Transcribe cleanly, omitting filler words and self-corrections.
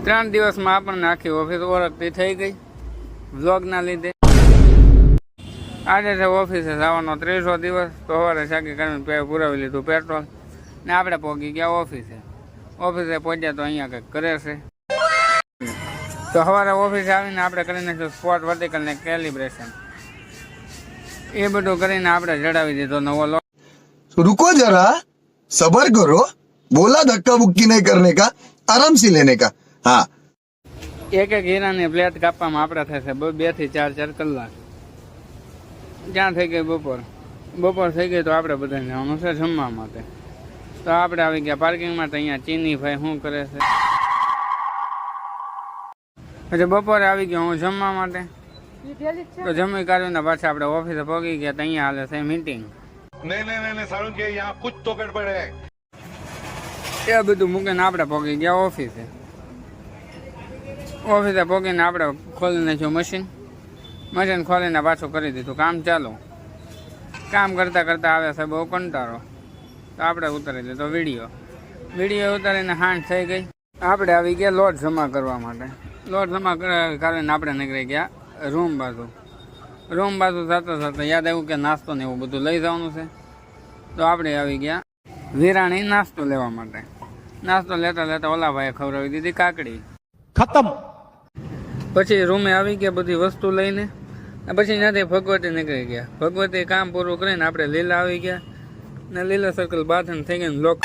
3 દિવસમાં આપણને આખી ઓફિસ ઓળખતી થઈ ગઈ વ્લોગના લીધે. આજે છે ઓફિસે જવાનો 30સો દિવસ. તો સવારે સાકી કરીને પુરાવી લીધું પેટ્રોલ ને આપણે પહોંચી ગયા ઓફિસે. ઓફિસે પહોંચ્યા તો અહીંયા કંઈક કરે છે. તો સવારે ઓફિસે આવીને આપણે કરીને સ્પોટ વર્ટિકલ ને કેલિબ્રેશન એ બધું કરીને આપણે જડાવી દીધો નવો લોટ. रुको जरा सबर करो, बोला धक्का बुक्की नहीं करने का, आराम से लेने का. हाँ, એક હીરાની પ્લેટ કાપવામાં આપણે થશે 2 થી 4 કલાક. જ્યાં થઈ ગઈ બપોર થઈ ગઈ તો આપણે બધાને જવાનું છે જમવા માટે. તો આપણે આવી ગયા પાર્કિંગમાં. તો અહીંયા ચીની ભાઈ શું કરે છે. પછી બપોરે આવી ગયો હું જમવા માટે. તો જમી કાઢીને પાછા આપણે ઓફિસે પહોંચી ગયા. તો અહીંયા હાલે છે મીટિંગ. नहीं सारुण के यहाँ कुछ तो गड़बड़ है. એ બધું મૂકીને આપણે પહોંચી ગયા ઓફિસે. ઓફિસે પહોંચીને આપણે ખોલી નાખ્યું મશીન ખોલીને પાછું કરી દીધું કામ ચાલુ. કામ કરતાં કરતાં આવે છે બહુ કંટાળો. તો આપણે ઉતારી લીધો વિડીયો ઉતારીને હાંજ થઈ ગઈ. આપણે આવી ગયા લોટ જમા કરવા માટે. લોટ જમા કરીને આપણે નીકળી ગયા રૂમ બાજુ થતા યાદ આવ્યું કે નાસ્તો ને એવું બધું લઈ જવાનું છે. તો આપણે આવી ગયા વિરાણી નાસ્તો લેવા માટે. નાસ્તો લેતા ઓલા ભાઈએ ખવડાવી દીધી કાકડી. ખતમ. પછી રૂમે આવી ગયા બધી વસ્તુ લઈને. પછી ત્યાંથી ભગવતી નીકળી ગયા. ભગવતી કામ પૂરું કરીને આપણે લીલા આવી ગયા ને લીલા સર્કલ બાથન થઈ ગઈ લોક